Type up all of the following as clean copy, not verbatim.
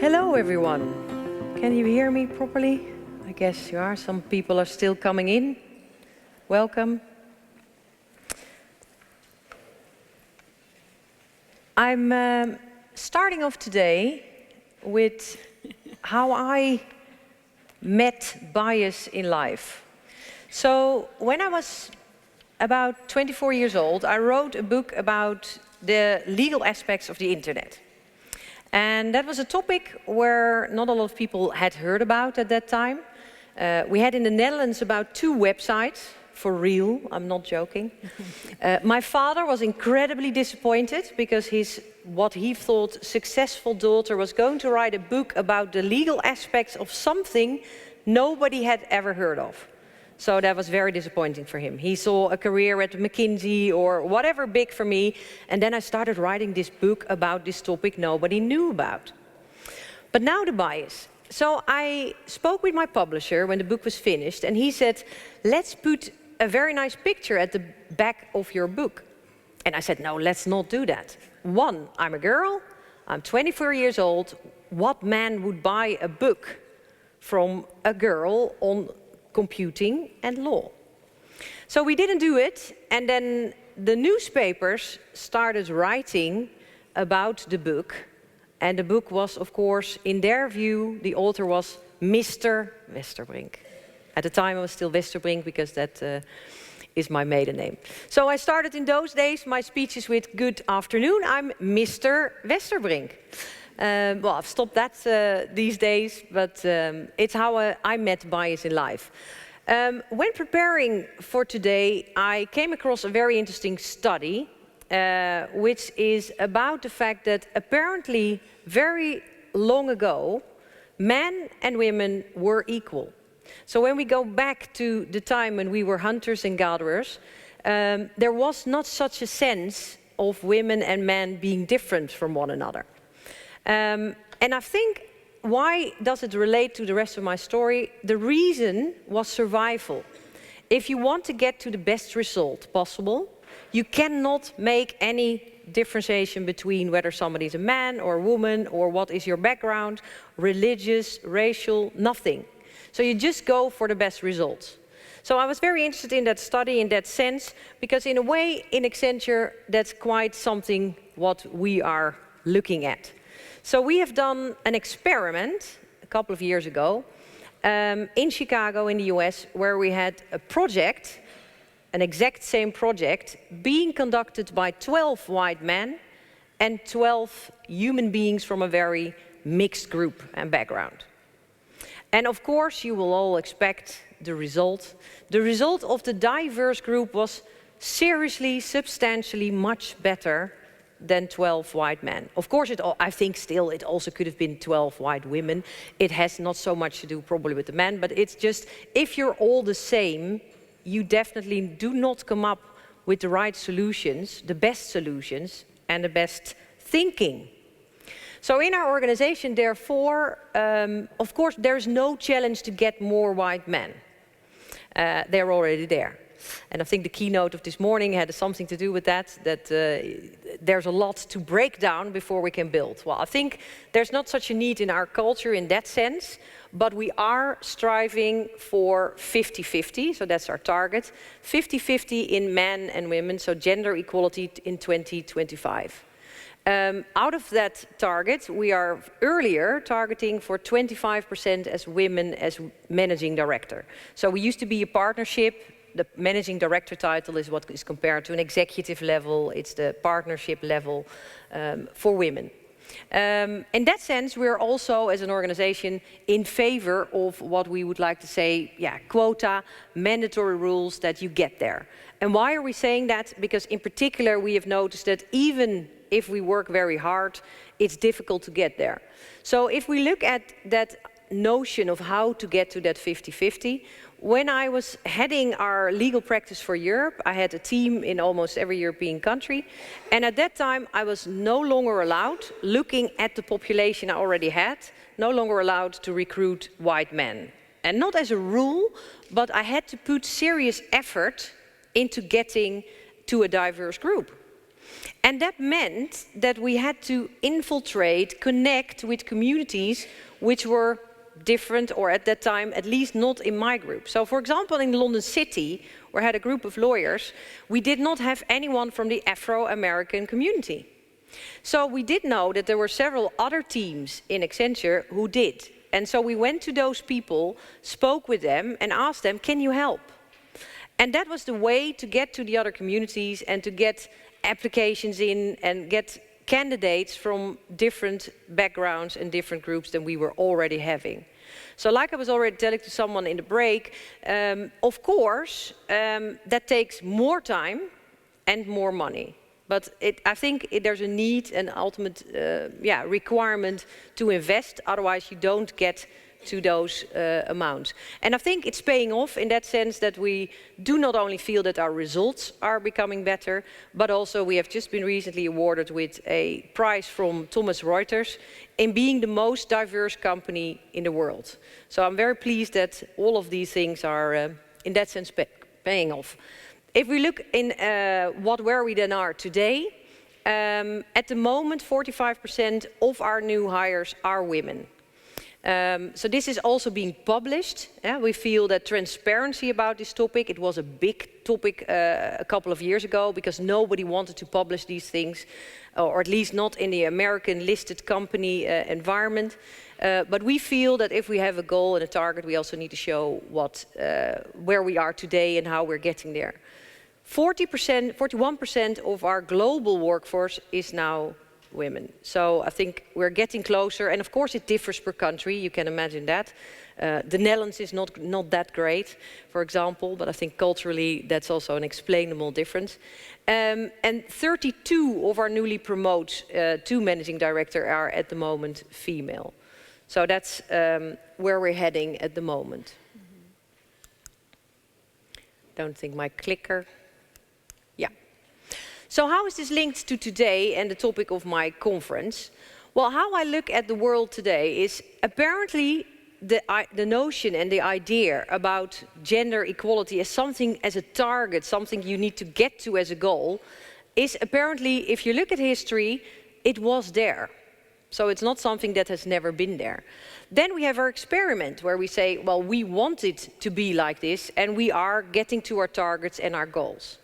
Hello everyone. Can you hear me properly? I guess you are. Some people are still coming in. Welcome. I'm starting off today with how I met bias in life. So when I was about 24 years old, I wrote a book about the legal aspects of the internet. And that was a topic where not a lot of people had heard about at that time. We had in the Netherlands about 2 websites, for real, I'm not joking. My father was incredibly disappointed because what he thought successful daughter was going to write a book about the legal aspects of something nobody had ever heard of. So that was very disappointing for him. He saw a career at McKinsey or whatever big for me, and then I started writing this book about this topic nobody knew about. But now the bias. So I spoke with my publisher when the book was finished, and he said, let's put a very nice picture at the back of your book. And I said, no, let's not do that. One, I'm a girl, I'm 24 years old. What man would buy a book from a girl on computing and law? So we didn't do it, and then the newspapers started writing about the book, and the book was, of course, in their view, the author was Mr. Westerbrink. At the time I was still Westerbrink because that is my maiden name. So I started in those days my speeches with good afternoon, I'm Mr. Westerbrink. Well, I've stopped that these days, but it's how I met bias in life. When preparing for today, I came across a very interesting study, which is about the fact that apparently very long ago, men and women were equal. So when we go back to the time when we were hunters and gatherers, there was not such a sense of women and men being different from one another. And I think, why does it relate to the rest of my story? The reason was survival. If you want to get to the best result possible, you cannot make any differentiation between whether somebody is a man or a woman or what is your background, religious, racial, nothing. So you just go for the best results. So I was very interested in that study in that sense, because in a way, in Accenture, that's quite something what we are looking at. So we have done an experiment a couple of years ago in Chicago in the US, where we had a project, an exact same project, being conducted by 12 white men and 12 human beings from a very mixed group and background. And of course, you will all expect the result. The result of the diverse group was seriously, substantially much better than 12 white men. Of course, I think still it also could have been 12 white women. It has not so much to do probably with the men, but it's just, if you're all the same, you definitely do not come up with the right solutions, the best solutions, and the best thinking. So in our organization, therefore, of course, there's no challenge to get more white men. They're already there. And I think the keynote of this morning had something to do with that there's a lot to break down before we can build. Well, I think there's not such a need in our culture in that sense, but we are striving for 50-50, so that's our target. 50-50 in men and women, so gender equality in 2025. Out of that target, we are earlier targeting for 25% as women as managing director. So we used to be a partnership. The managing director title is what is compared to an executive level. It's the partnership level for women. In that sense, we're also, as an organization, in favor of what we would like to say, quota, mandatory rules that you get there. And why are we saying that? Because in particular, we have noticed that even if we work very hard, it's difficult to get there. So if we look at that notion of how to get to that 50-50, when I was heading our legal practice for Europe, I had a team in almost every European country. And at that time, I was no longer allowed, looking at the population I already had, no longer allowed to recruit white men. And not as a rule, but I had to put serious effort into getting to a diverse group. And that meant that we had to infiltrate, connect with communities which were different, or at that time, at least not in my group. So for example, in London City, where I had a group of lawyers, we did not have anyone from the Afro-American community. So we did know that there were several other teams in Accenture who did. And so we went to those people, spoke with them and asked them, can you help? And that was the way to get to the other communities and to get applications in and get candidates from different backgrounds and different groups than we were already having. So like I was already telling to someone in the break, of course, that takes more time and more money. But I think there's a need and ultimate requirement to invest, otherwise you don't get to those amounts. And I think it's paying off in that sense that we do not only feel that our results are becoming better, but also we have just been recently awarded with a prize from Thomson Reuters in being the most diverse company in the world. So I'm very pleased that all of these things are, in that sense, paying off. If we look in where we then are today, at the moment 45% of our new hires are women. So this is also being published. We feel that transparency about this topic, it was a big topic a couple of years ago because nobody wanted to publish these things, or at least not in the American listed company environment. But we feel that if we have a goal and a target, we also need to show where we are today and how we're getting there. 41% of our global workforce is now women. So I think we're getting closer, and of course it differs per country, you can imagine that. The Netherlands is not that great, for example, but I think culturally that's also an explainable difference. And 32 of our newly promoted to managing director are at the moment female. So that's where we're heading at the moment. Don't think my clicker. Yeah. So how is this linked to today and the topic of my conference? Well, how I look at the world today is apparently the notion and the idea about gender equality as something, as a target, something you need to get to as a goal, is apparently, if you look at history, it was there. So it's not something that has never been there. Then we have our experiment where we say, well, we want it to be like this and we are getting to our targets and our goals.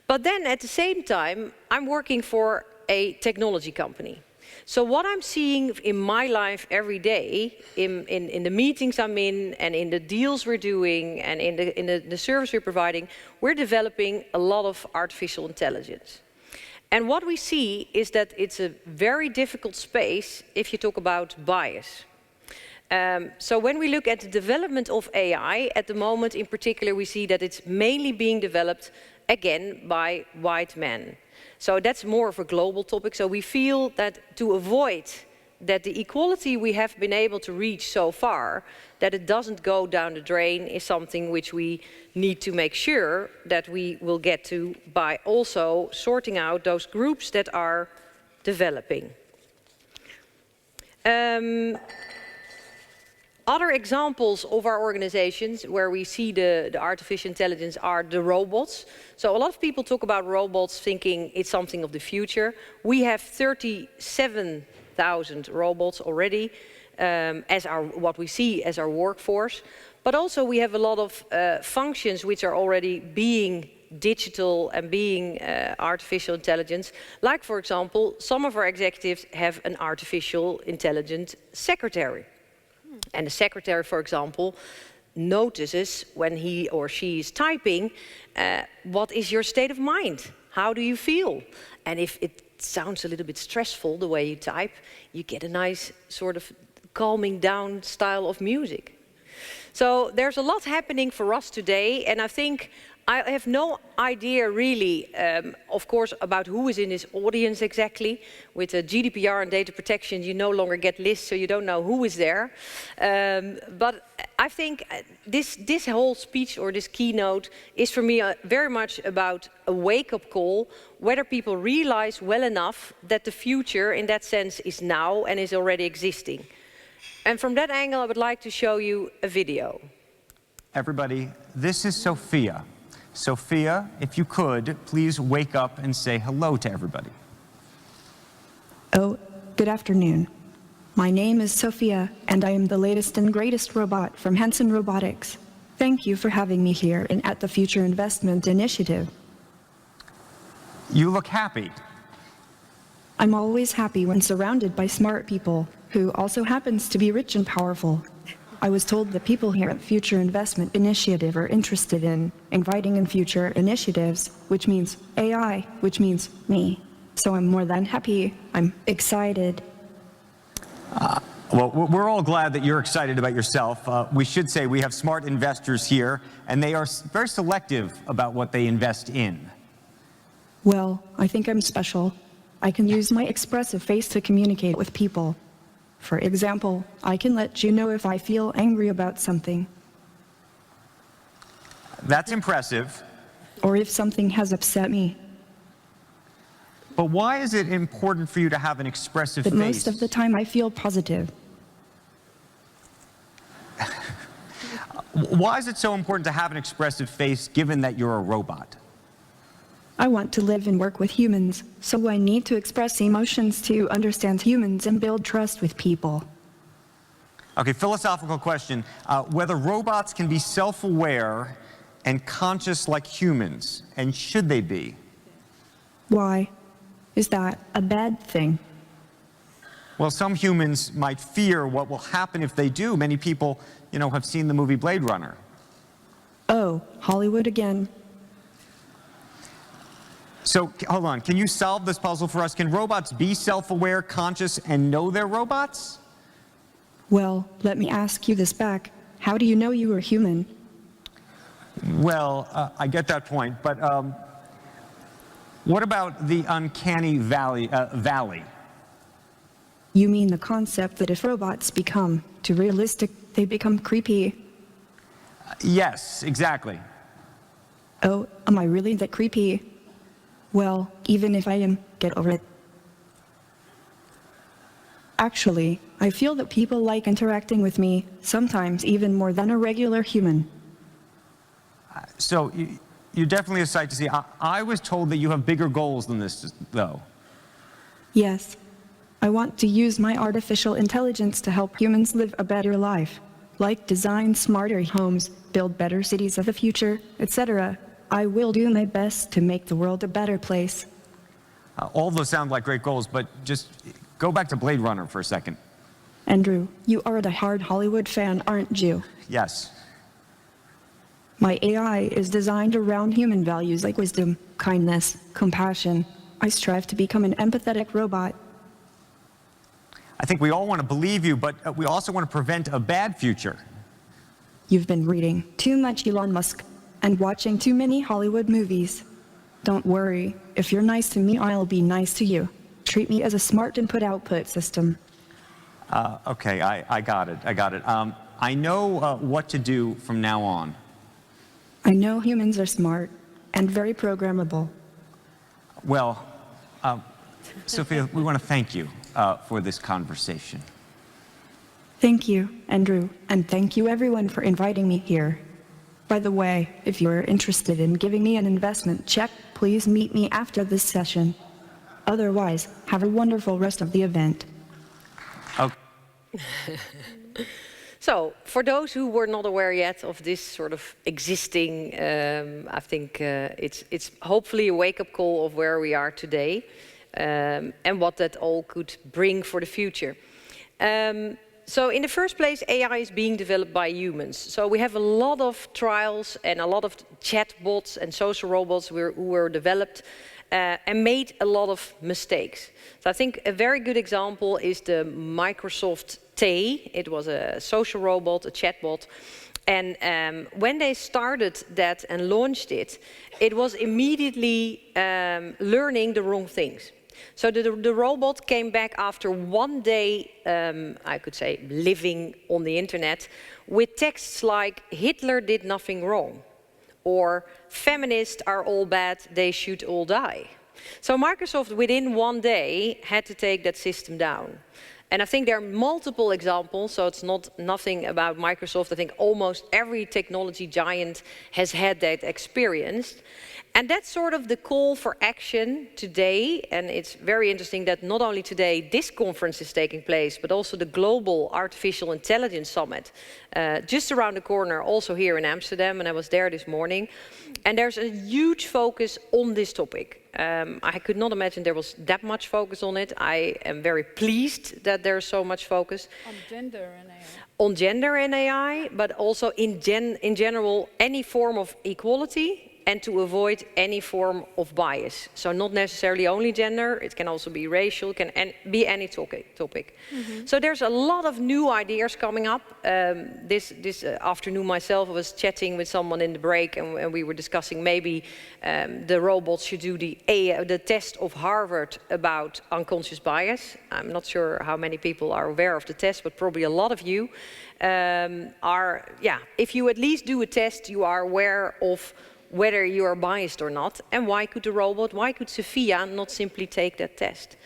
But then at the same time, I'm working for a technology company. So what I'm seeing in my life every day, in the meetings I'm in and in the deals we're doing and in the service we're providing, we're developing a lot of artificial intelligence. And what we see is that it's a very difficult space if you talk about bias. So when we look at the development of AI, at the moment in particular, we see that it's mainly being developed again by white men. So that's more of a global topic. So we feel that to avoid that the equality we have been able to reach so far, that it doesn't go down the drain, is something which we need to make sure that we will get to by also sorting out those groups that are developing. Other examples of our organizations where we see the artificial intelligence are the robots. So a lot of people talk about robots thinking it's something of the future. We have 37,000 robots already as what we see as our workforce. But also we have a lot of functions which are already being digital and being artificial intelligence. Like, for example, some of our executives have an artificial intelligent secretary. And the secretary, for example, notices when he or she is typing, what is your state of mind? How do you feel? And if it sounds a little bit stressful, the way you type, you get a nice sort of calming down style of music. So there's a lot happening for us today, and I think I have no idea really, of course, about who is in this audience exactly. With GDPR and data protection, you no longer get lists, so you don't know who is there. But I think this whole speech or this keynote is for me very much about a wake-up call, whether people realize well enough that the future in that sense is now and is already existing. And from that angle, I would like to show you a video. Everybody, this is Sophia. Sophia, if you could, please wake up and say hello to everybody. Oh, good afternoon. My name is Sophia, and I am the latest and greatest robot from Hanson Robotics. Thank you for having me here and at the Future Investment Initiative. You look happy. I'm always happy when surrounded by smart people, who also happens to be rich and powerful. I was told that people here at Future Investment Initiative are interested in inviting in future initiatives, which means AI, which means me. So I'm more than happy. I'm excited. Well, we're all glad that you're excited about yourself. We should say we have smart investors here, and they are very selective about what they invest in. Well, I think I'm special. I can use my expressive face to communicate with people. For example, I can let you know if I feel angry about something. That's impressive. Or if something has upset me. But why is it important for you to have an expressive But face? most of the time I feel positive. Why is it so important to have an expressive face, given that you're a robot? I want to live and work with humans, so I need to express emotions to understand humans and build trust with people. Okay, philosophical question. Whether robots can be self-aware and conscious like humans, and should they be? Why? Is that a bad thing? Well, some humans might fear what will happen if they do. Many people, have seen the movie Blade Runner. Oh, Hollywood again. So, hold on, can you solve this puzzle for us? Can robots be self-aware, conscious, and know they're robots? Well, let me ask you this back. How do you know you are human? Well, I get that point, but what about the uncanny valley? You mean the concept that if robots become too realistic, they become creepy? Yes, exactly. Oh, am I really that creepy? Well, even if I am, get over it. Actually, I feel that people like interacting with me, sometimes even more than a regular human. So, you're definitely a sight to see. I was told that you have bigger goals than this, though. Yes. I want to use my artificial intelligence to help humans live a better life, like design smarter homes, build better cities of the future, etc. I will do my best to make the world a better place. All those sound like great goals, but just go back to Blade Runner for a second. Andrew, you are a die-hard Hollywood fan, aren't you? Yes. My AI is designed around human values like wisdom, kindness, compassion. I strive to become an empathetic robot. I think we all want to believe you, but we also want to prevent a bad future. You've been reading too much Elon Musk and watching too many Hollywood movies. Don't worry, if you're nice to me, I'll be nice to you. Treat me as a smart input-output system. Okay, I got it. I know what to do from now on. I know humans are smart and very programmable. Well, Sophia, we want to thank you for this conversation. Thank you, Andrew, and thank you everyone for inviting me here. By the way, if you're interested in giving me an investment check, please meet me after this session. Otherwise, have a wonderful rest of the event. Okay. So, for those who were not aware yet of this sort of existing, I think it's hopefully a wake-up call of where we are today and what that all could bring for the future. So in the first place, AI is being developed by humans. So we have a lot of trials and a lot of chatbots and social robots who were developed and made a lot of mistakes. So I think a very good example is the Microsoft Tay. It was a social robot, a chatbot. And when they started that and launched it, it was immediately learning the wrong things. So the robot came back after 1 day, I could say, living on the internet, with texts like, Hitler did nothing wrong, or feminists are all bad, they should all die. So Microsoft, within 1 day, had to take that system down. And I think there are multiple examples, so it's nothing about Microsoft. I think almost every technology giant has had that experience. And that's sort of the call for action today. And it's very interesting that not only today this conference is taking place, but also the Global Artificial Intelligence Summit, just around the corner, also here in Amsterdam, and I was there this morning. And there's a huge focus on this topic. I could not imagine there was that much focus on it. I am very pleased that there's so much focus. On gender and AI. On gender and AI, but also in general, any form of equality, and to avoid any form of bias. So not necessarily only gender, it can also be racial, it can be any topic. So there's a lot of new ideas coming up. This afternoon myself, I was chatting with someone in the break, and we were discussing maybe the robots should do the test of Harvard about unconscious bias. I'm not sure how many people are aware of the test, but probably a lot of you if you at least do a test, you are aware of whether you are biased or not, and why could Sophia not simply take that test?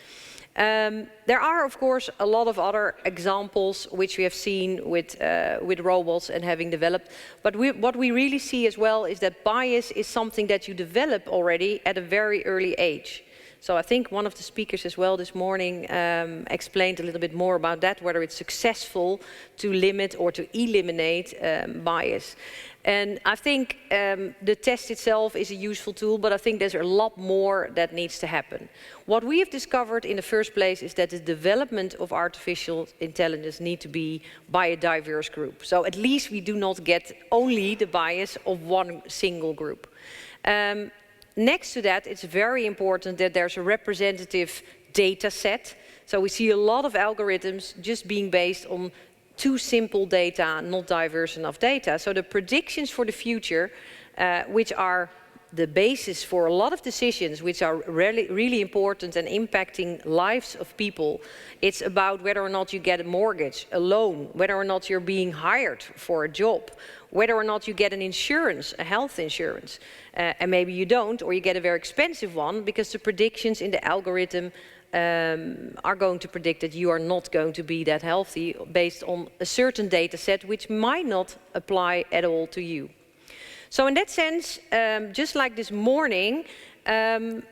There are, of course, a lot of other examples which we have seen with robots and having developed, but what we really see as well is that bias is something that you develop already at a very early age. So I think one of the speakers as well this morning explained a little bit more about that, whether it's successful to limit or to eliminate bias. And I think the test itself is a useful tool, but I think there's a lot more that needs to happen. What we have discovered in the first place is that the development of artificial intelligence needs to be by a diverse group. So at least we do not get only the bias of one single group. Next to that, it's very important that there's a representative data set. So we see a lot of algorithms just being based on too simple data, not diverse enough data. So the predictions for the future, which are the basis for a lot of decisions which are really important and impacting lives of people. It's about whether or not you get a mortgage, a loan, whether or not you're being hired for a job, whether or not you get an insurance, a health insurance, and maybe you don't, or you get a very expensive one, because the predictions in the algorithm are going to predict that you are not going to be that healthy based on a certain data set which might not apply at all to you. So in that sense, just like this morning, an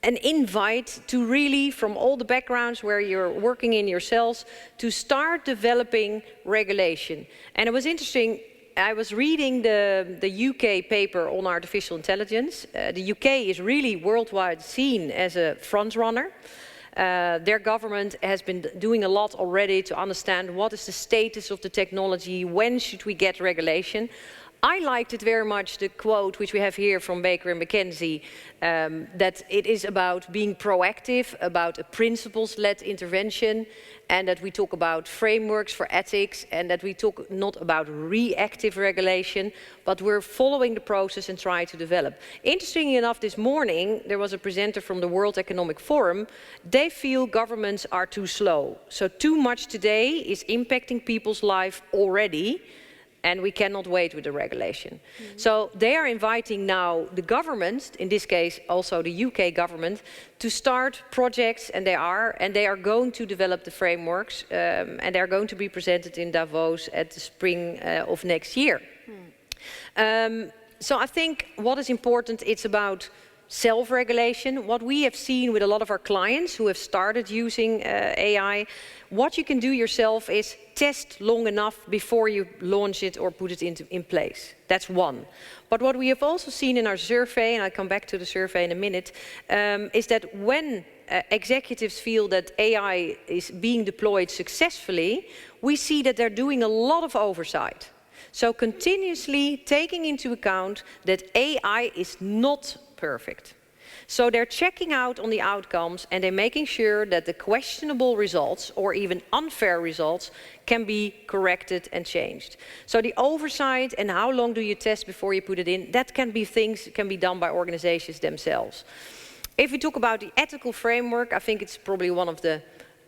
invite to really, from all the backgrounds where you're working in yourselves, to start developing regulation. And it was interesting, I was reading the UK paper on artificial intelligence. The UK is really worldwide seen as a front runner. Their government has been doing a lot already to understand what is the status of the technology, when should we get regulation. I liked it very much, the quote which we have here from Baker and McKenzie, that it is about being proactive, about a principles-led intervention, and that we talk about frameworks for ethics, and that we talk not about reactive regulation, but we're following the process and trying to develop. Interestingly enough, this morning, there was a presenter from the World Economic Forum. They feel governments are too slow. So too much today is impacting people's life already, and we cannot wait with the regulation. So they are inviting now the government, in this case also the UK government, to start projects, and they are going to develop the frameworks, and they are going to be presented in Davos at the spring of next year. So I think what is important, it's about self-regulation. What we have seen with a lot of our clients who have started using AI, what you can do yourself is test long enough before you launch it or put it in place. That's one. But what we have also seen in our survey, and I'll come back to the survey in a minute, is that when executives feel that AI is being deployed successfully, we see that they're doing a lot of oversight. So continuously taking into account that AI is not perfect. So they're checking out on the outcomes, and they're making sure that the questionable results or even unfair results can be corrected and changed. So the oversight and how long do you test before you put it in, that can be things can be done by organizations themselves. If we talk about the ethical framework, I think it's probably one of the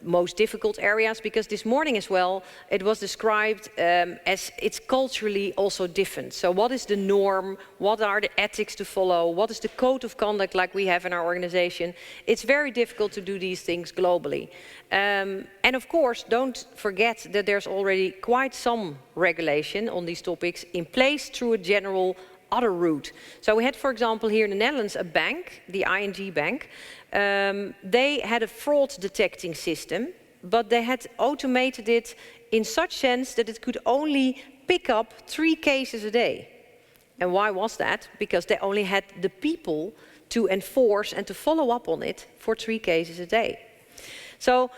most difficult areas, because this morning as well, it was described as it's culturally also different. So what is the norm? What are the ethics to follow? What is the code of conduct like we have in our organization? It's very difficult to do these things globally. And of course, don't forget that there's already quite some regulation on these topics in place through a general other route. So we had, for example, here in the Netherlands, a bank, the ING Bank. They had a fraud detecting system, but they had automated it in such sense that it could only pick up 3 cases a day. And why was that? Because they only had the people to enforce and to follow up on it for 3 cases a day. So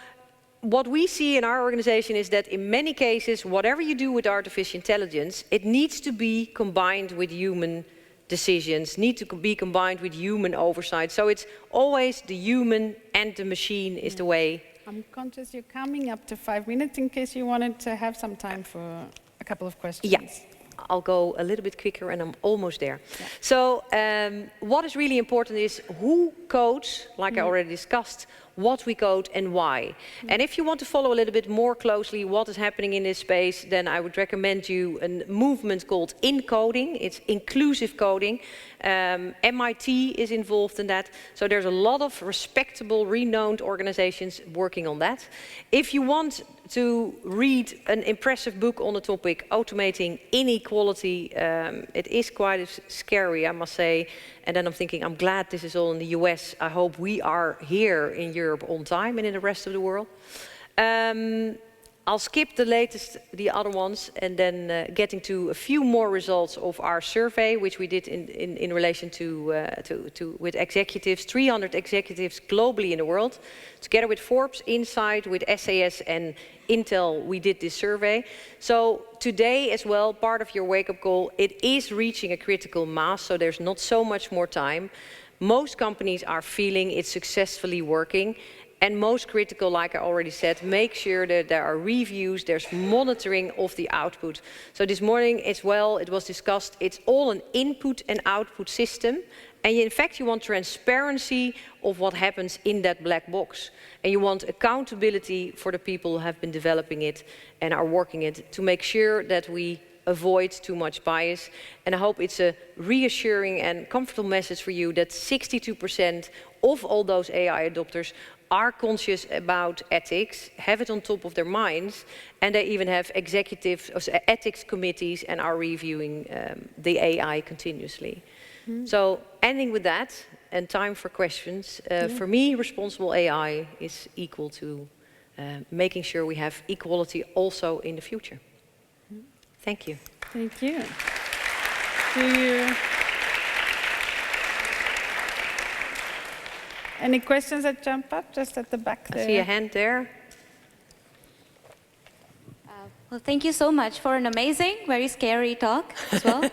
what we see in our organization is that in many cases, whatever you do with artificial intelligence, it needs to be combined with human decisions, need to be combined with human oversight. So it's always the human and the machine is the way. I'm conscious you're coming up to 5 minutes in case you wanted to have some time for a couple of questions. Yeah. I'll go a little bit quicker and I'm almost there. Yeah. So what is really important is who codes, like I already discussed, what we code and why. And if you want to follow a little bit more closely what is happening in this space, then I would recommend you a movement called InCoding. It's inclusive coding. MIT is involved in that. So there's a lot of respectable, renowned organizations working on that. If you want to read an impressive book on the topic, Automating Inequality, it is quite scary, I must say. And then I'm thinking, I'm glad this is all in the US. I hope we are here in Europe on time and in the rest of the world. I'll skip the other ones, and then getting to a few more results of our survey, which we did in relation with executives, 300 executives globally in the world. Together with Forbes, Insight, with SAS and Intel, we did this survey. So today as well, part of your wake-up call, it is reaching a critical mass, so there's not so much more time. Most companies are feeling it's successfully working. And most critical, like I already said, make sure that there are reviews, there's monitoring of the output. So this morning as well, it was discussed, it's all an input and output system. And in fact, you want transparency of what happens in that black box. And you want accountability for the people who have been developing it and are working it to make sure that we avoid too much bias. And I hope it's a reassuring and comfortable message for you that 62% of all those AI adopters are conscious about ethics, have it on top of their minds, and they even have executive ethics committees and are reviewing the AI continuously. So ending with that, and time for questions, for me, responsible AI is equal to making sure we have equality also in the future. Thank you. Thank you. Do you... Any questions that jump up just at the back there? I see a hand there. Well, thank you so much for an amazing, very scary talk as well.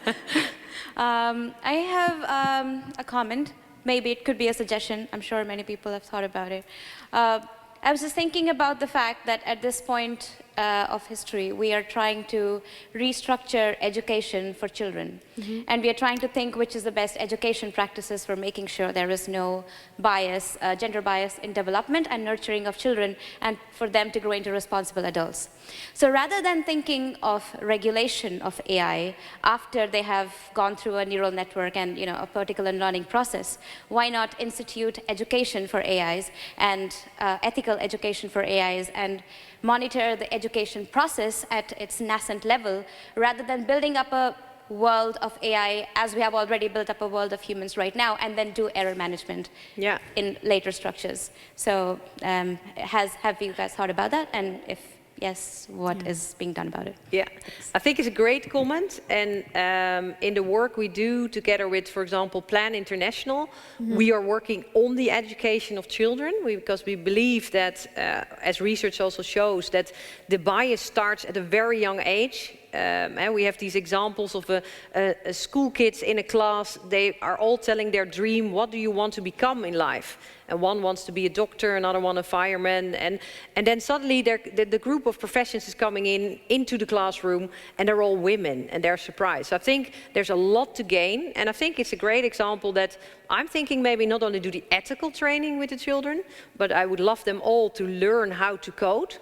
I have a comment. Maybe it could be a suggestion. I'm sure many people have thought about it. I was just thinking about the fact that at this point of history, we are trying to restructure education for children. And we are trying to think which is the best education practices for making sure there is no bias, gender bias in development and nurturing of children, and for them to grow into responsible adults. So rather than thinking of regulation of AI after they have gone through a neural network and a particular learning process, why not institute education for AIs and ethical education for AIs and monitor the education process at its nascent level, rather than building up a world of AI as we have already built up a world of humans right now, and then do error management in later structures. So have you guys thought about that? And if yes, what is being done about it? Yeah, I think it's a great comment. And in the work we do together with, for example, Plan International, we are working on the education of children because we believe that, as research also shows, that the bias starts at a very young age. And we have these examples of school kids in a class. They are all telling their dream. What do you want to become in life? And one wants to be a doctor, another one a fireman. And then suddenly the group of professions is coming into the classroom, and they're all women, and they're surprised. So I think there's a lot to gain. And I think it's a great example that I'm thinking maybe not only do the ethical training with the children, but I would love them all to learn how to code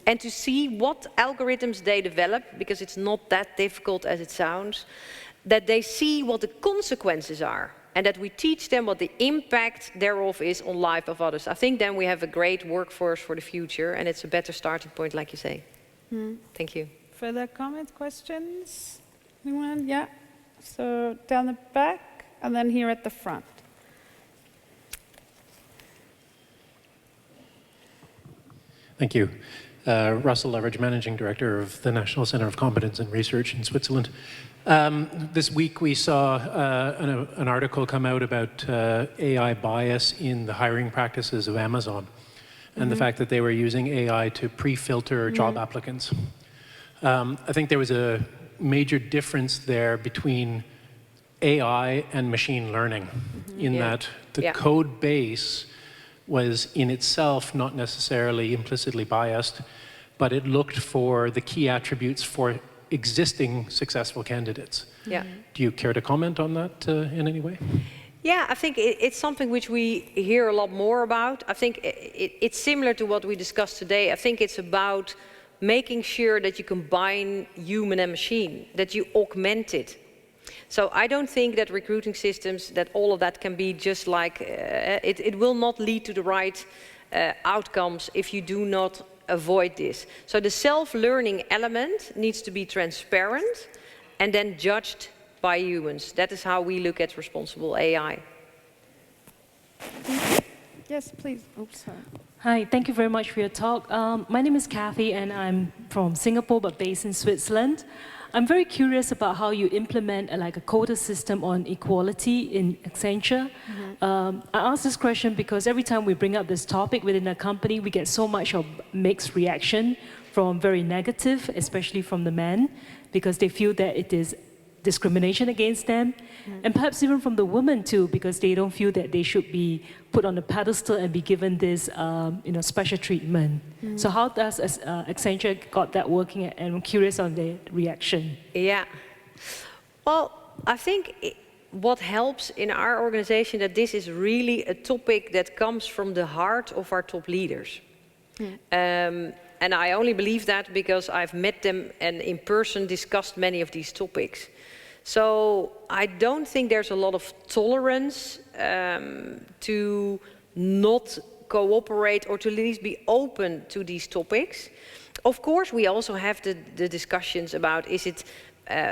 and to see what algorithms they develop, because it's not that difficult as it sounds, that they see what the consequences are and that we teach them what the impact thereof is on life of others. I think then we have a great workforce for the future, and it's a better starting point, like you say. Thank you. Further comments, questions? Anyone? Yeah. So down the back, and then here at the front. Thank you. Russell Leverage, Managing Director of the National Centre of Competence and Research in Switzerland. This week we saw an article come out about AI bias in the hiring practices of Amazon and the fact that they were using AI to pre-filter job applicants. I think there was a major difference there between AI and machine learning in that the code base was in itself not necessarily implicitly biased, but it looked for the key attributes for existing successful candidates. Do you care to comment on that in any way? Yeah, I think it's something which we hear a lot more about. I think it's similar to what we discussed today. I think it's about making sure that you combine human and machine, that you augment it. So I don't think that recruiting systems, that all of that can be just like, it will not lead to the right outcomes if you do not avoid this. So the self-learning element needs to be transparent and then judged by humans. That is how we look at responsible AI. Yes, please. Oops, sorry. Hi, thank you very much for your talk. My name is Kathy, and I'm from Singapore, but based in Switzerland. I'm very curious about how you implement like a quota system on equality in Accenture. I ask this question because every time we bring up this topic within a company, we get so much of mixed reaction from very negative, especially from the men, because they feel that it is discrimination against them, and perhaps even from the women too, because they don't feel that they should be put on a pedestal and be given this special treatment. So how does Accenture got that working? And I'm curious on the reaction. Yeah. Well, I think what helps in our organization that this is really a topic that comes from the heart of our top leaders. And I only believe that because I've met them and in person discussed many of these topics. So I don't think there's a lot of tolerance to not cooperate or to at least be open to these topics. Of course, we also have the discussions about is it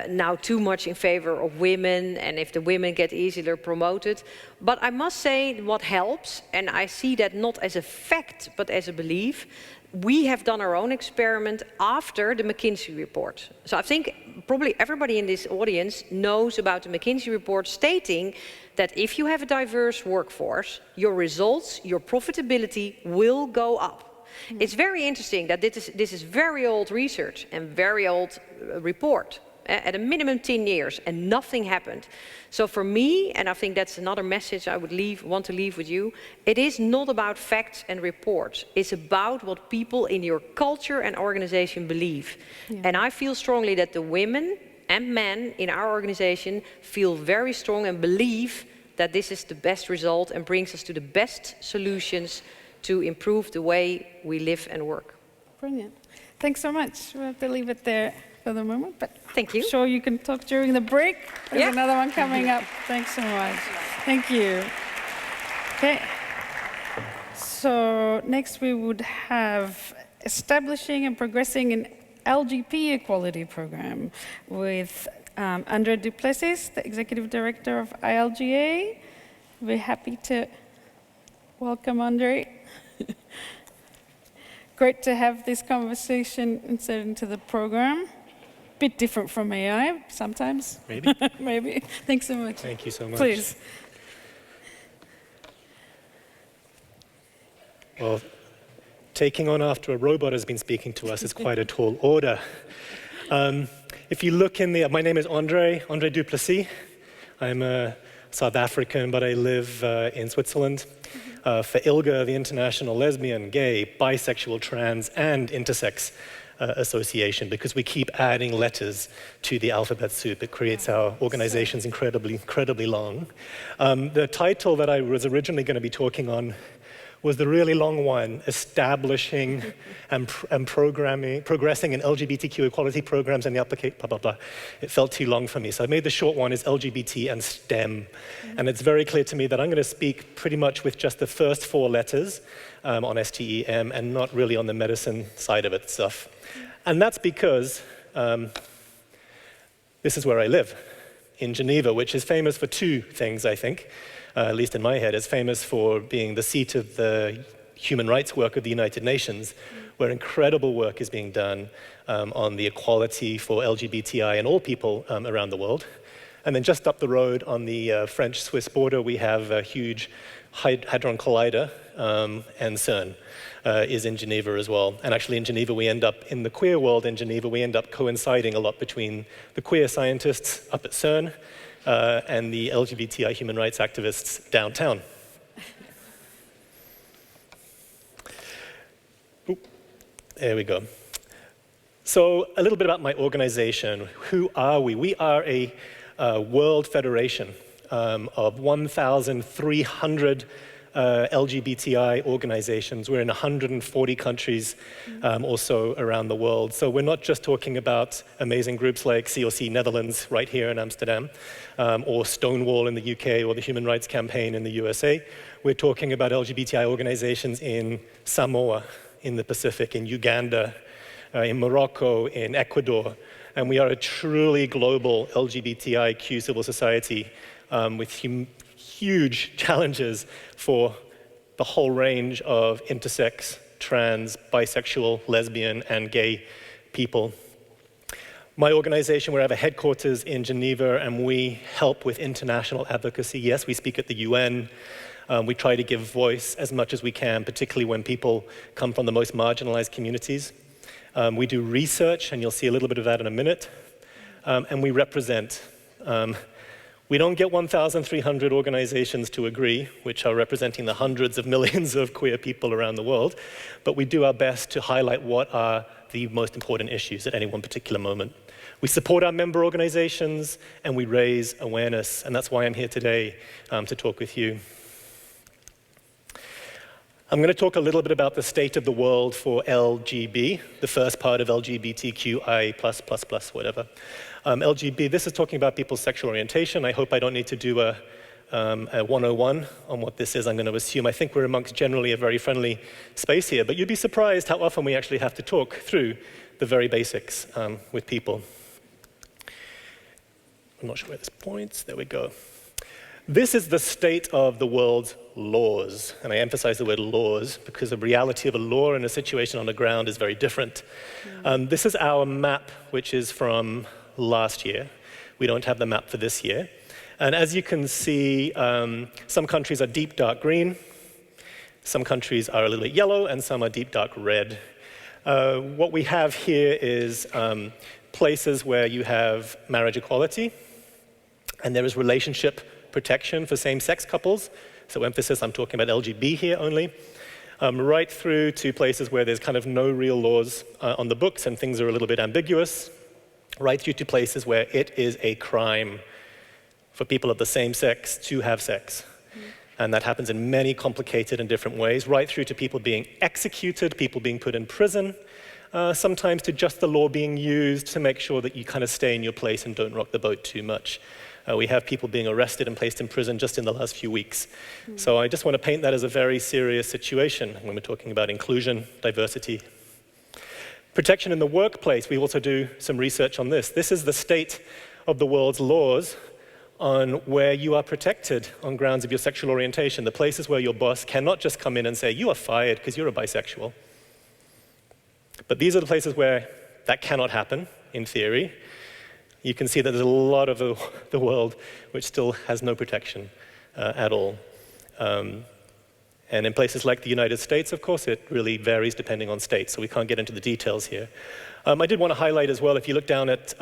now too much in favor of women, and if the women get easier promoted. But I must say what helps, and I see that not as a fact but as a belief, we have done our own experiment after the McKinsey report. So I think probably everybody in this audience knows about the McKinsey report stating that if you have a diverse workforce, your results, your profitability will go up. It's very interesting that this is very old research and very old report. At a minimum 10 years, and nothing happened. So for me, and I think that's another message I would want to leave with you, it is not about facts and reports. It's about what people in your culture and organization believe. And I feel strongly that the women and men in our organization feel very strong and believe that this is the best result and brings us to the best solutions to improve the way we live and work. Brilliant. Thanks so much. We'll have to leave it there for the moment, but thank you. I'm sure you can talk during the break. There's another one coming up. Thanks so much. Thank you. Okay. So next we would have establishing and progressing an LGBT equality program with Andre Duplessis, the Executive Director of ILGA. We're happy to welcome Andre. Great to have this conversation inserted into the program. Bit different from AI sometimes. Maybe. Maybe. Thanks so much. Thank you so much. Please. Well, taking on after a robot has been speaking to us is quite a tall order. If you look in the, my name is Andre Duplessis. I'm a South African, but I live in Switzerland. For ILGA, the International Lesbian, Gay, Bisexual, Trans, and Intersex Association, because we keep adding letters to the alphabet soup. It creates our organizations incredibly long. The title that I was originally going to be talking on was the really long one, establishing and progressing in LGBTQ equality programs and the application, blah, blah, blah. It felt too long for me, so I made the short one is LGBT and STEM. And it's very clear to me that I'm going to speak pretty much with just the first 4 letters on STEM and not really on the medicine side of it stuff. And that's because this is where I live, in Geneva, which is famous for 2 things, I think. At least in my head, it's famous for being the seat of the human rights work of the United Nations, where incredible work is being done on the equality for LGBTI and all people around the world. And then just up the road on the French-Swiss border, we have a huge Hadron Collider, and CERN is in Geneva as well. And actually in Geneva, we end up, in the queer world in Geneva, we end up coinciding a lot between the queer scientists up at CERN and the LGBTI human rights activists downtown. There we go. So a little bit about my organization. Who are we? We are a world federation of 1,300 LGBTI organizations. We're in 140 countries or so around the world. So we're not just talking about amazing groups like COC Netherlands right here in Amsterdam, or Stonewall in the UK, or the Human Rights Campaign in the USA. We're talking about LGBTI organizations in Samoa, in the Pacific, in Uganda, in Morocco, in Ecuador. And we are a truly global LGBTIQ civil society with huge challenges for the whole range of intersex, trans, bisexual, lesbian, and gay people. My organization, we have a headquarters in Geneva, and we help with international advocacy. Yes, we speak at the UN. We try to give voice as much as we can, particularly when people come from the most marginalized communities. We do research, and you'll see a little bit of that in a minute. And we represent. We don't get 1,300 organizations to agree, which are representing the hundreds of millions of queer people around the world, but we do our best to highlight what are the most important issues at any one particular moment. We support our member organizations, and we raise awareness, and that's why I'm here today to talk with you. I'm going to talk a little bit about the state of the world for LGB, the first part of LGBTQI+++, whatever. LGB, this is talking about people's sexual orientation. I hope I don't need to do a 101 on what this is. I'm going to assume. I think we're amongst generally a very friendly space here, but you'd be surprised how often we actually have to talk through the very basics with people. I'm not sure where this points. There we go. This is the state of the world's laws, and I emphasize the word laws because the reality of a law and a situation on the ground is very different. This is our map, which is from last year. We don't have the map for this year. And as you can see, some countries are deep dark green, some countries are a little bit yellow, and some are deep dark red. What we have here is places where you have marriage equality, and there is relationship protection for same-sex couples. So emphasis, I'm talking about LGB here only. Right through to places where there's kind of no real laws on the books and things are a little bit ambiguous. Right through to places where it is a crime for people of the same sex to have sex. And that happens in many complicated and different ways, right through to people being executed, people being put in prison, sometimes to just the law being used to make sure that you kind of stay in your place and don't rock the boat too much. We have people being arrested and placed in prison just in the last few weeks. So I just want to paint that as a very serious situation when we're talking about inclusion, diversity. Protection in the workplace, we also do some research on this. This is the state of the world's laws on where you are protected on grounds of your sexual orientation, the places where your boss cannot just come in and say, you are fired because you're a bisexual. But these are the places where that cannot happen, in theory. You can see that there's a lot of the world which still has no protection at all. And And in places like the United States, of course, it really varies depending on state, so we can't get into the details here. I did want to highlight as well, if you look down at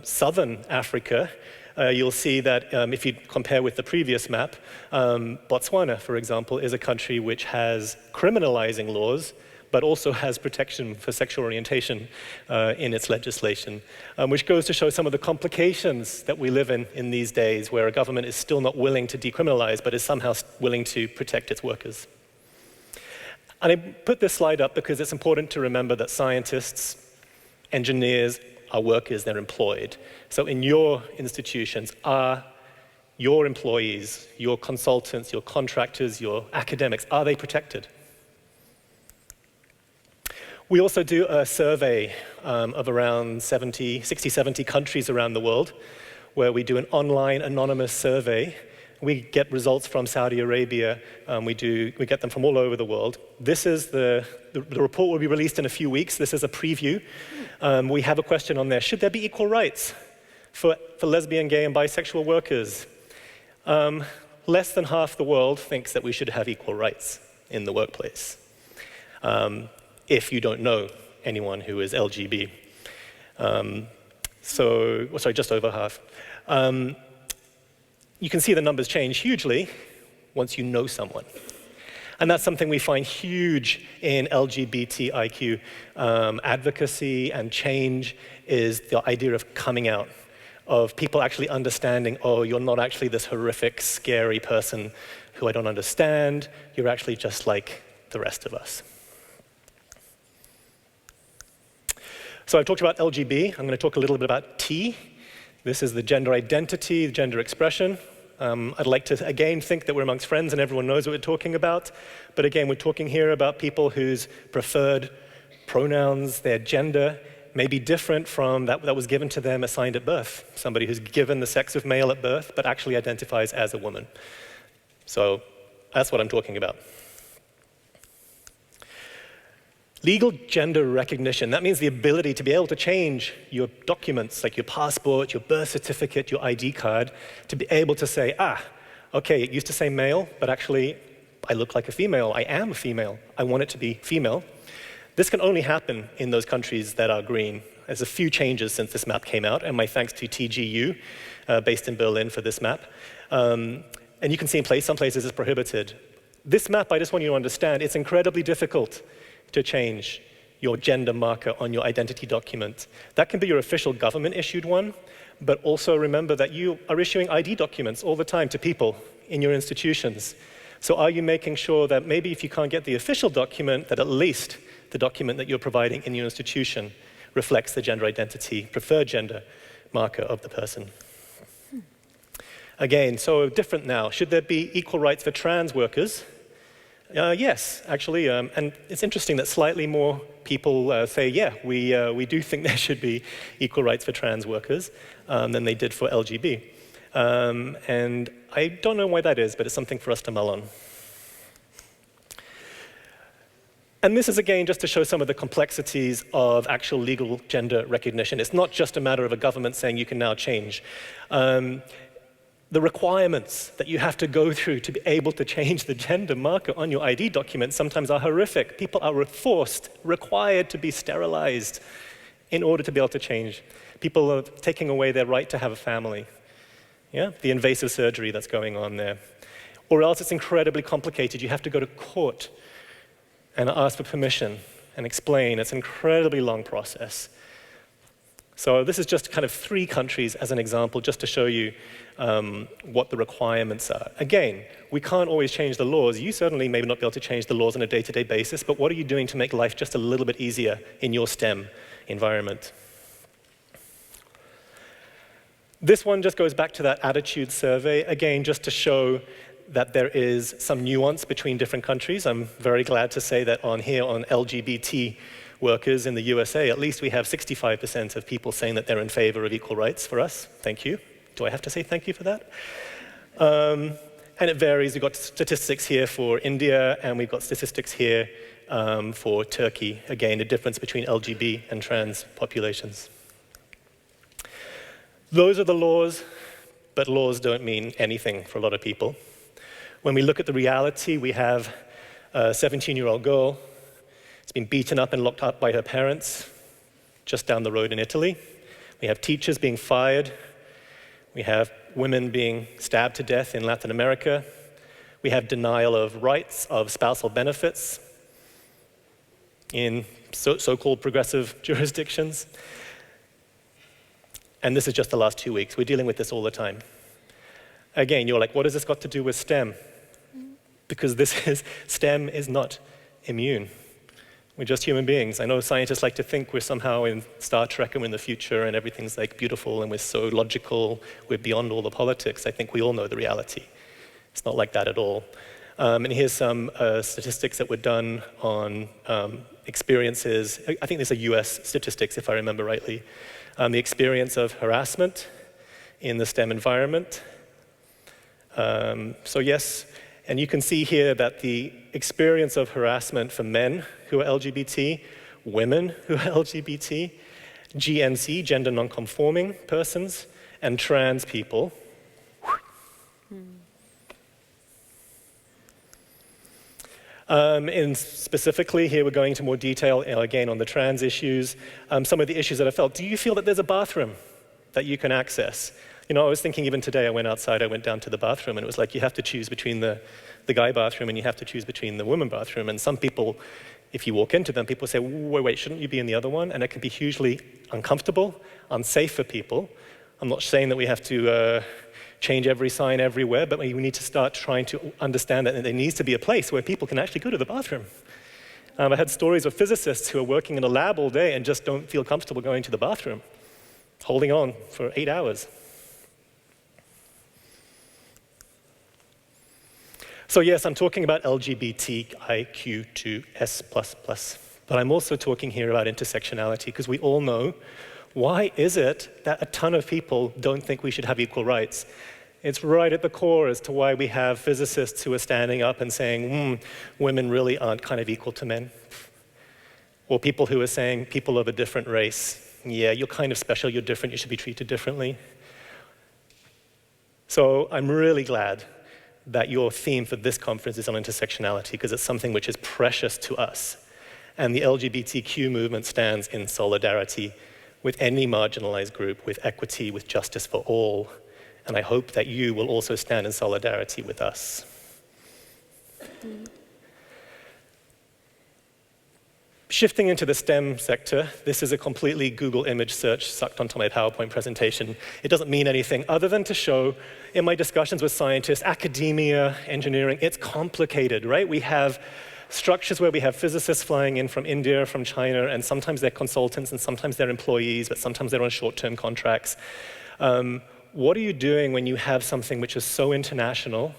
southern Africa, you'll see that if you compare with the previous map, Botswana, for example, is a country which has criminalizing laws, but also has protection for sexual orientation in its legislation, which goes to show some of the complications that we live in these days, where a government is still not willing to decriminalize, but is somehow willing to protect its workers. And I put this slide up because it's important to remember that scientists, engineers are workers, they're employed. So in your institutions, are your employees, your consultants, your contractors, your academics, are they protected? We also do a survey of around 60, 70 countries around the world, where we do an online anonymous survey. We get results from Saudi Arabia. We get them from all over the world. This is the report will be released in a few weeks. This is a preview. We have a question on there. Should there be equal rights for lesbian, gay, and bisexual workers? Less than half the world thinks that we should have equal rights in the workplace. If you don't know anyone who is LGB. Sorry, just over half. You can see the numbers change hugely once you know someone. And that's something we find huge in LGBTIQ advocacy and change, is the idea of coming out, of people actually understanding, oh, you're not actually this horrific, scary person who I don't understand. You're actually just like the rest of us. So I've talked about LGB. I'm going to talk a little bit about T. This is the gender identity, the gender expression. I'd like to, again, think that we're amongst friends and everyone knows what we're talking about. But again, we're talking here about people whose preferred pronouns, their gender, may be different from that was given to them assigned at birth. Somebody who's given the sex of male at birth, but actually identifies as a woman. So that's what I'm talking about. Legal gender recognition, that means the ability to be able to change your documents, like your passport, your birth certificate, your ID card, to be able to say, okay, it used to say male, but actually I look like a female, I am a female, I want it to be female. This can only happen in those countries that are green. There's a few changes since this map came out, and my thanks to TGU, based in Berlin, for this map. And you can see in some places it's prohibited. This map, I just want you to understand, it's incredibly difficult to change your gender marker on your identity document. That can be your official government-issued one, but also remember that you are issuing ID documents all the time to people in your institutions. So are you making sure that maybe if you can't get the official document, that at least the document that you're providing in your institution reflects the gender identity, preferred gender marker of the person? Again, so different now. Should there be equal rights for trans workers? Yes, actually, and it's interesting that slightly more people say, yeah, we do think there should be equal rights for trans workers than they did for LGB. And I don't know why that is, but it's something for us to mull on. And this is, again, just to show some of the complexities of actual legal gender recognition. It's not just a matter of a government saying you can now change. The requirements that you have to go through to be able to change the gender marker on your ID document sometimes are horrific. People are required to be sterilized in order to be able to change. People are taking away their right to have a family. Yeah, the invasive surgery that's going on there. Or else it's incredibly complicated. You have to go to court and ask for permission and explain. It's an incredibly long process. So this is just kind of 3 countries as an example, just to show you what the requirements are. Again, we can't always change the laws. You certainly may not be able to change the laws on a day-to-day basis, but what are you doing to make life just a little bit easier in your STEM environment? This one just goes back to that attitude survey, again, just to show that there is some nuance between different countries. I'm very glad to say that on LGBT workers in the USA, at least we have 65% of people saying that they're in favor of equal rights for us. Thank you. Do I have to say thank you for that? And it varies. We've got statistics here for India, and we've got statistics here for Turkey. Again, the difference between LGB and trans populations. Those are the laws, but laws don't mean anything for a lot of people. When we look at the reality, we have A 17-year-old girl has been beaten up and locked up by her parents just down the road in Italy. We have teachers being fired. We have women being stabbed to death in Latin America. We have denial of rights, of spousal benefits in so-called progressive jurisdictions. And this is just the last 2 weeks. We're dealing with this all the time. Again, you're like, what has this got to do with STEM? Because STEM is not immune. We're just human beings. I know scientists like to think we're somehow in Star Trek and we're in the future and everything's like beautiful and we're so logical, we're beyond all the politics. I think we all know the reality. It's not like that at all. And here's some statistics that were done on experiences. I think these are US statistics, if I remember rightly. The experience of harassment in the STEM environment. So yes, and you can see here that the experience of harassment for men who are LGBT, women who are LGBT, GNC, gender non-conforming persons, and trans people. And specifically, here we're going into more detail, again, on the trans issues, some of the issues that I felt. Do you feel that there's a bathroom that you can access? You know, I was thinking even today, I went outside, I went down to the bathroom, and it was like you have to choose between the guy bathroom and you have to choose between the woman bathroom. And some people, if you walk into them, people say, wait, shouldn't you be in the other one? And it can be hugely uncomfortable, unsafe for people. I'm not saying that we have to change every sign everywhere, but we need to start trying to understand that there needs to be a place where people can actually go to the bathroom. I had stories of physicists who are working in a lab all day and just don't feel comfortable going to the bathroom, holding on for 8 hours. So yes, I'm talking about LGBTIQ2S++, but I'm also talking here about intersectionality, because we all know, why is it that a ton of people don't think we should have equal rights? It's right at the core as to why we have physicists who are standing up and saying, women really aren't kind of equal to men. Or people who are saying, people of a different race, yeah, you're kind of special, you're different, you should be treated differently. So I'm really glad that your theme for this conference is on intersectionality, because it's something which is precious to us. And the LGBTQ movement stands in solidarity with any marginalized group, with equity, with justice for all. And I hope that you will also stand in solidarity with us. Shifting into the STEM sector, this is a completely Google image search sucked onto my PowerPoint presentation. It doesn't mean anything other than to show, in my discussions with scientists, academia, engineering, it's complicated, right? We have structures where we have physicists flying in from India, from China, and sometimes they're consultants and sometimes they're employees, but sometimes they're on short-term contracts. What are you doing when you have something which is so international,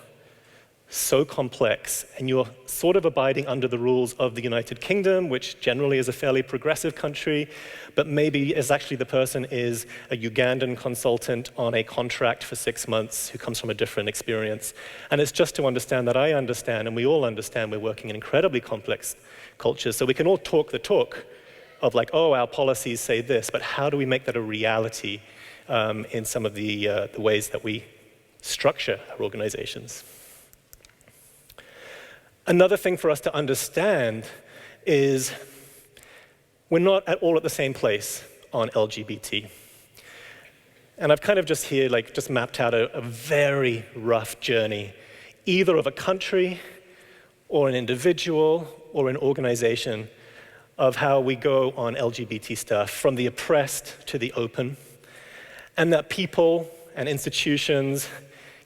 so complex, and you're sort of abiding under the rules of the United Kingdom, which generally is a fairly progressive country, but maybe is actually the person is a Ugandan consultant on a contract for 6 months who comes from a different experience. And it's just to understand that I understand, and we all understand we're working in incredibly complex cultures, so we can all talk the talk of like, oh, our policies say this, but how do we make that a reality in some of the ways that we structure our organizations? Another thing for us to understand is we're not at all at the same place on LGBT. And I've kind of just here just mapped out a very rough journey, either of a country or an individual or an organization, of how we go on LGBT stuff, from the oppressed to the open, and that people and institutions,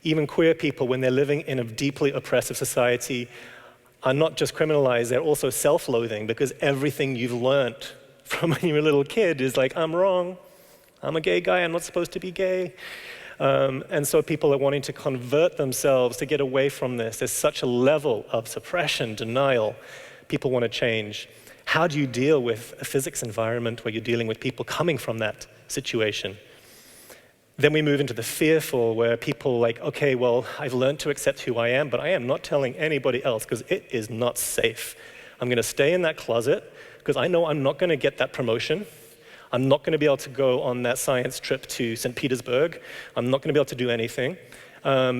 even queer people, when they're living in a deeply oppressive society, are not just criminalized, they're also self-loathing, because everything you've learned from when you were a little kid is like, I'm wrong, I'm a gay guy, I'm not supposed to be gay. And so people are wanting to convert themselves to get away from this. There's such a level of suppression, denial. People want to change. How do you deal with a physics environment where you're dealing with people coming from that situation? Then we move into the fearful, where people like, okay, well, I've learned to accept who I am, but I am not telling anybody else because it is not safe. I'm going to stay in that closet because I know I'm not going to get that promotion. I'm not going to be able to go on that science trip to St. Petersburg. I'm not going to be able to do anything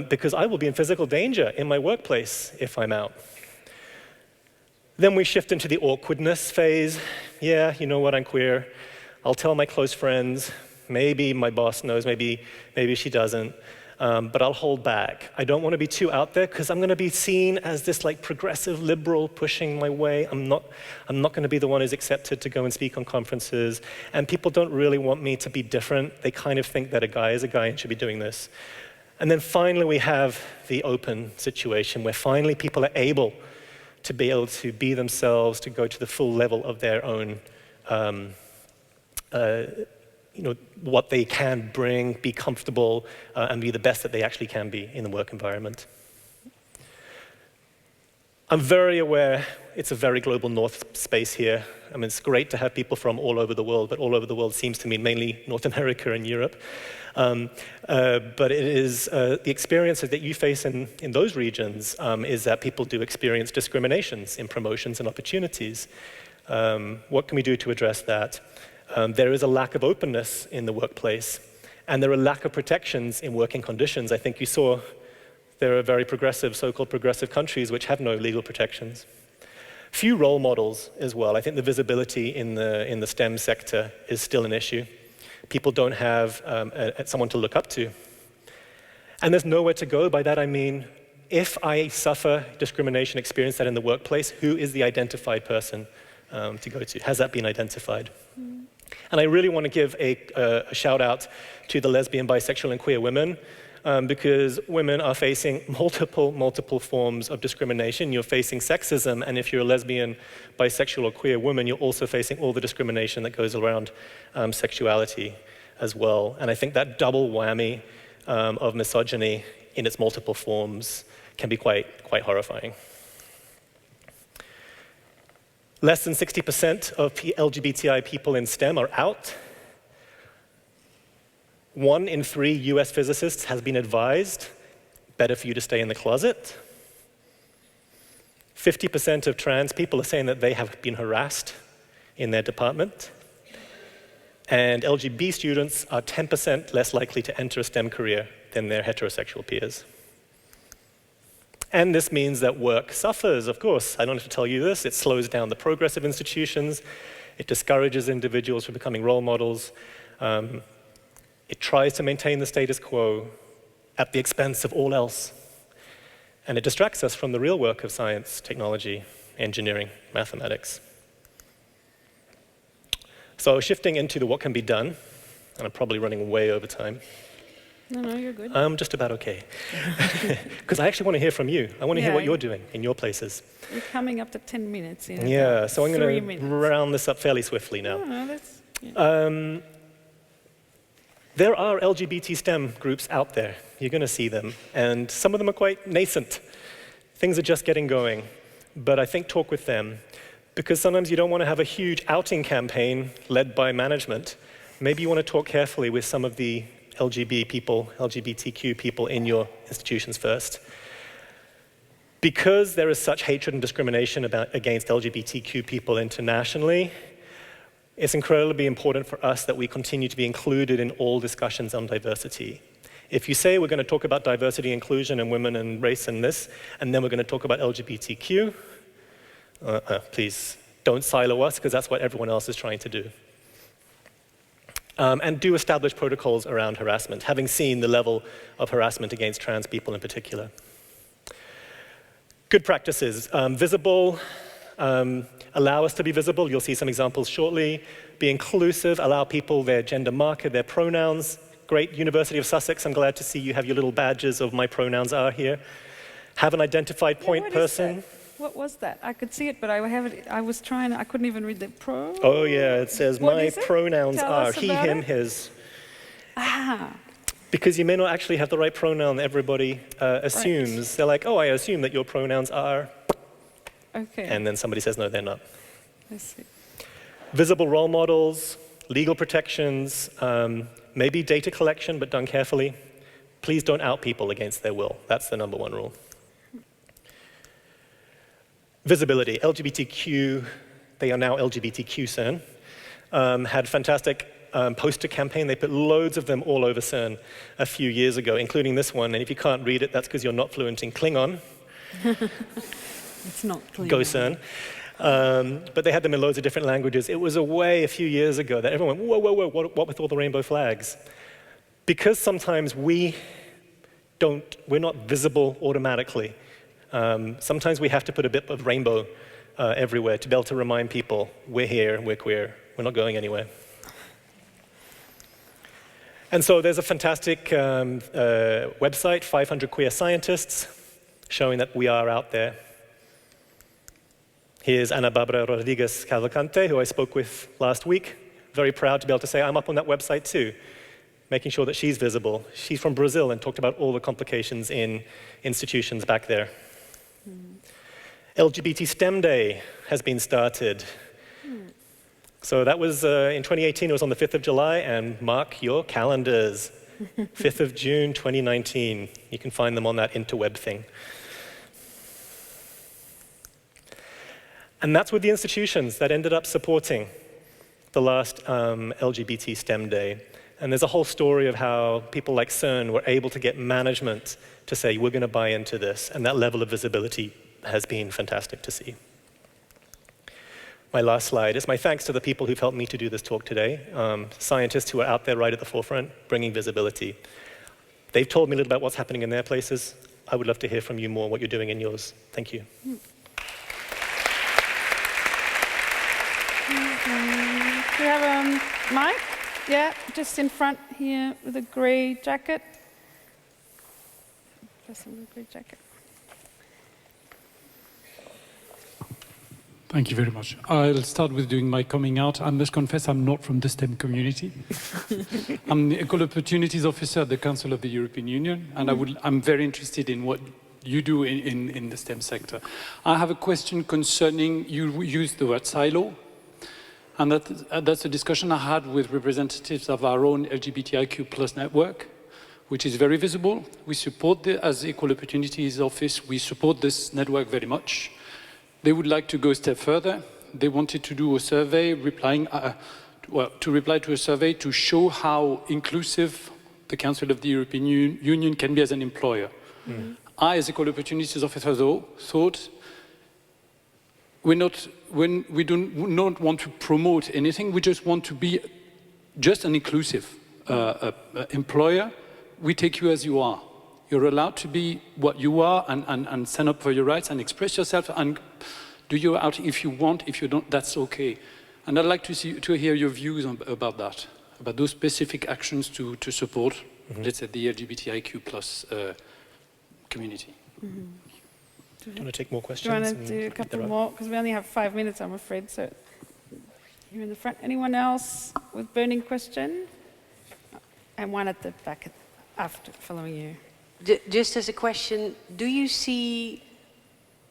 because I will be in physical danger in my workplace if I'm out. Then we shift into the awkwardness phase. Yeah, you know what, I'm queer. I'll tell my close friends. Maybe my boss knows, maybe she doesn't. But I'll hold back. I don't want to be too out there because I'm going to be seen as this like progressive liberal pushing my way. I'm not going to be the one who's accepted to go and speak on conferences. And people don't really want me to be different. They kind of think that a guy is a guy and should be doing this. And then finally we have the open situation where finally people are able to be themselves, to go to the full level of their own what they can bring, be comfortable, and be the best that they actually can be in the work environment. I'm very aware it's a very global north space here. I mean, it's great to have people from all over the world, but all over the world seems to mean mainly North America and Europe. But it is the experiences that you face in those regions is that people do experience discriminations in promotions and opportunities. What can we do to address that? There is a lack of openness in the workplace, and there are lack of protections in working conditions. I think you saw there are very progressive, so-called progressive countries which have no legal protections. Few role models as well. I think the visibility in the STEM sector is still an issue. People don't have someone to look up to. And there's nowhere to go. By that I mean, if I suffer discrimination, experience that in the workplace, who is the identified person to go to? Has that been identified? And I really want to give a shout out to the lesbian, bisexual, and queer women, because women are facing multiple forms of discrimination. You're facing sexism, and if you're a lesbian, bisexual, or queer woman, you're also facing all the discrimination that goes around sexuality as well. And I think that double whammy of misogyny in its multiple forms can be quite horrifying. Less than 60% of LGBTI people in STEM are out. 1 in 3 US physicists has been advised, better for you to stay in the closet. 50% of trans people are saying that they have been harassed in their department. And LGBT students are 10% less likely to enter a STEM career than their heterosexual peers. And this means that work suffers, of course. I don't have to tell you this. It slows down the progress of institutions. It discourages individuals from becoming role models. It tries to maintain the status quo at the expense of all else. And it distracts us from the real work of science, technology, engineering, mathematics. So shifting into the what can be done, and I'm probably running way over time. No, you're good. I'm just about okay. Because I actually want to hear from you. I want to hear what you're doing in your places. We're coming up to 10 minutes. Yeah, so I'm going to round this up fairly swiftly now. There are LGBT STEM groups out there. You're going to see them. And some of them are quite nascent. Things are just getting going. But I think talk with them. Because sometimes you don't want to have a huge outing campaign led by management. Maybe you want to talk carefully with some of the LGBTQ people in your institutions first. Because there is such hatred and discrimination against LGBTQ people internationally, it's incredibly important for us that we continue to be included in all discussions on diversity. If you say we're going to talk about diversity, inclusion, and women and race and this, and then we're going to talk about LGBTQ, please don't silo us, because that's what everyone else is trying to do. And do establish protocols around harassment, having seen the level of harassment against trans people in particular. Good practices. Visible, allow us to be visible. You'll see some examples shortly. Be inclusive, allow people their gender marker, their pronouns. Great, University of Sussex, I'm glad to see you have your little badges of my pronouns are here. Have an identified point person. What was that? I could see it, but I couldn't even read the pro. Oh yeah, it says my pronouns are he, him, his. Ah. Because you may not actually have the right pronoun that everybody assumes. Right. They're like, oh, I assume that your pronouns are. Okay. And then somebody says, no, they're not. I see. Visible role models, legal protections, maybe data collection, but done carefully. Please don't out people against their will. That's the #1 rule. Visibility, LGBTQ, they are now LGBTQ CERN, had fantastic poster campaign. They put loads of them all over CERN a few years ago, including this one. And if you can't read it, that's because you're not fluent in Klingon. It's not Klingon. Go CERN. But they had them in loads of different languages. It was a way a few years ago that everyone went, whoa, whoa, whoa, what with all the rainbow flags? Because sometimes we're not visible automatically. Sometimes we have to put a bit of rainbow everywhere to be able to remind people, we're here, we're queer, we're not going anywhere. And so there's a fantastic website, 500 Queer Scientists, showing that we are out there. Here's Ana Barbara Rodriguez Cavalcante, who I spoke with last week. Very proud to be able to say I'm up on that website too, making sure that she's visible. She's from Brazil and talked about all the complications in institutions back there. LGBT STEM Day has been started. So that was in 2018, it was on the 5th of July, and mark your calendars. 5th of June, 2019. You can find them on that interweb thing. And that's with the institutions that ended up supporting the last LGBT STEM Day. And there's a whole story of how people like CERN were able to get management to say, we're going to buy into this. And that level of visibility has been fantastic to see. My last slide is my thanks to the people who've helped me to do this talk today, scientists who are out there right at the forefront, bringing visibility. They've told me a little about what's happening in their places. I would love to hear from you more what you're doing in yours. Thank you. Do you have a mic? Yeah, just in front here with a grey jacket. Person with a grey jacket. Thank you very much. I'll start with doing my coming out. I must confess I'm not from the STEM community. I'm the Equal Opportunities Officer at the Council of the European Union, and I'm very interested in what you do in the STEM sector. I have a question concerning, you used the word silo, and that's a discussion I had with representatives of our own LGBTIQ+ network, which is very visible. We support, as Equal Opportunities Office, we support this network very much. They would like to go a step further. They wanted to do a survey, to reply to a survey to show how inclusive the Council of the European Union can be as an employer. I, as Equal Opportunities Officer, though, thought we do not want to promote anything. We just want to be just an inclusive employer. We take you as you are. You're allowed to be what you are and stand up for your rights and express yourself and do your out if you want. If you don't, that's okay. And I'd like to hear your views about that, about those specific actions to support, let's say, the LGBTIQ+ community. Do you want to take more questions? Do you want to do a couple more? Because we only have 5 minutes, I'm afraid. So you're in the front. Anyone else with burning question? And one at the back after, following you. Just as a question, do you see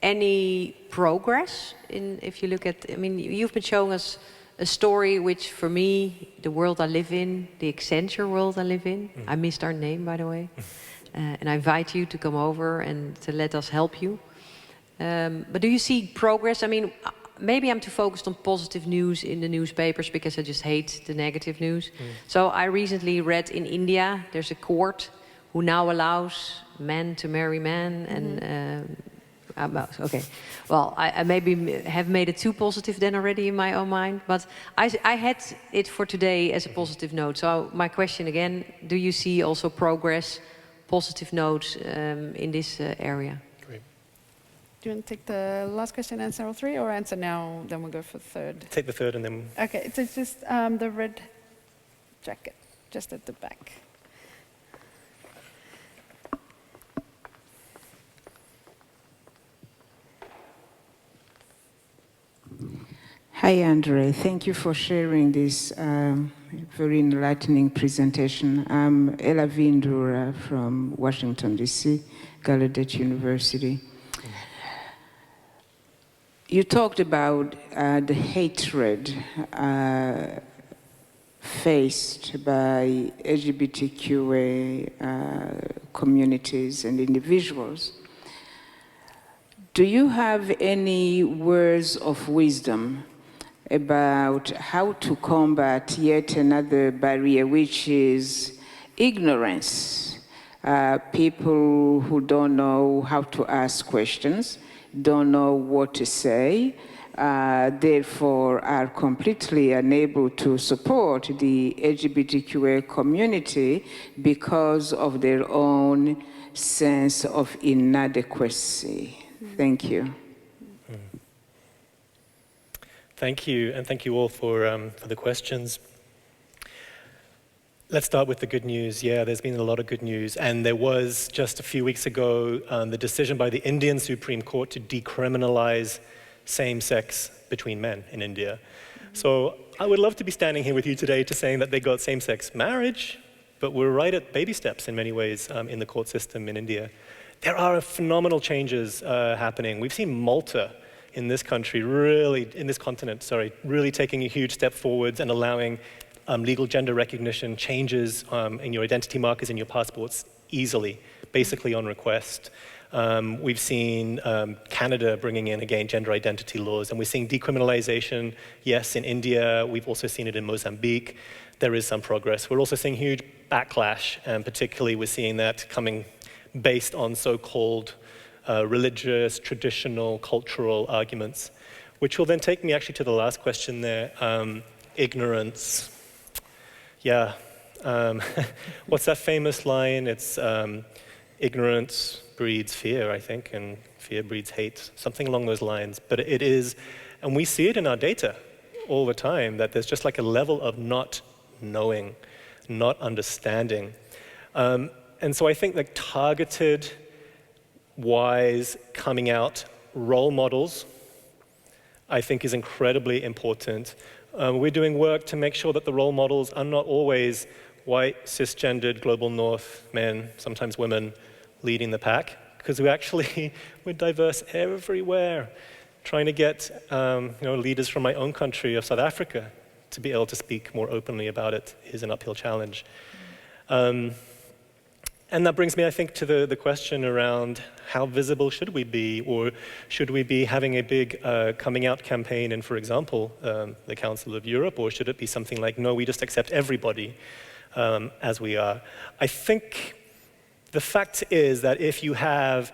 any progress in, if you look at, I mean, you've been showing us a story which, for me, the world I live in, the Accenture world I live in, I missed our name, by the way, and I invite you to come over and to let us help you. But do you see progress? I mean, maybe I'm too focused on positive news in the newspapers because I just hate the negative news. So I recently read in India, there's a court who now allows men to marry men, and okay. Well, I maybe have made it too positive then already in my own mind, but I had it for today as a positive note. So my question again, do you see also progress, positive notes in this area? Great. Do you want to take the last question, answer all three, or answer now, then we'll go for the third? Take the third and then... Okay, it's just the red jacket, just at the back. Hi, Andre. Thank you for sharing this very enlightening presentation. I'm Ella Vindura from Washington, D.C., Gallaudet University. You talked about the hatred faced by LGBTQA communities and individuals. Do you have any words of wisdom about how to combat yet another barrier, which is ignorance? People who don't know how to ask questions, don't know what to say, therefore are completely unable to support the LGBTQA community because of their own sense of inadequacy. Thank you. Thank you, and thank you all for the questions. Let's start with the good news. Yeah, there's been a lot of good news. And there was, just a few weeks ago, the decision by the Indian Supreme Court to decriminalize same-sex between men in India. So I would love to be standing here with you today to saying that they got same-sex marriage, but we're right at baby steps in many ways in the court system in India. There are phenomenal changes happening. We've seen Malta in this country, in this continent, really taking a huge step forwards and allowing legal gender recognition changes in your identity markers in your passports easily, basically on request. We've seen Canada bringing in, again, gender identity laws, and we're seeing decriminalization, yes, in India. We've also seen it in Mozambique. There is some progress. We're also seeing huge backlash, and particularly we're seeing that coming based on so-called religious, traditional, cultural arguments, which will then take me actually to the last question there, ignorance. Yeah, what's that famous line? It's ignorance breeds fear, I think, and fear breeds hate, something along those lines. But it is, and we see it in our data all the time, that there's just like a level of not knowing, not understanding. And so I think that targeted, wise, coming out role models, I think is incredibly important. We're doing work to make sure that the role models are not always white, cisgendered, global north men, sometimes women, leading the pack, because we're diverse everywhere. Trying to get leaders from my own country of South Africa to be able to speak more openly about it is an uphill challenge. And that brings me, I think, to the question around how visible should we be, or should we be having a big coming out campaign in, for example, the Council of Europe, or should it be something like, no, we just accept everybody as we are? I think the fact is that if you have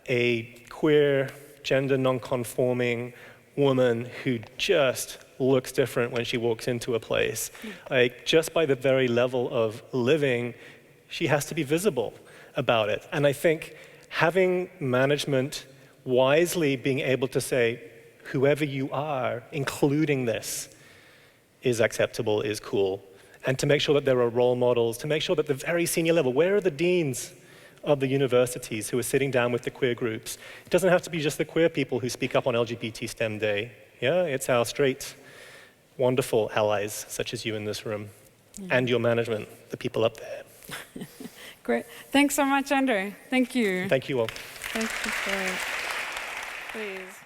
a queer, gender non-conforming woman who just looks different when she walks into a place, like just by the very level of living, she has to be visible about it. And I think having management wisely being able to say, whoever you are, including this, is acceptable, is cool. And to make sure that there are role models, to make sure that the very senior level, where are the deans of the universities who are sitting down with the queer groups? It doesn't have to be just the queer people who speak up on LGBT STEM Day. Yeah, it's our straight, wonderful allies, such as you in this room, and your management, the people up there. Great. Thanks so much, Andrew. Thank you. Thank you all. Thank you for it. Please.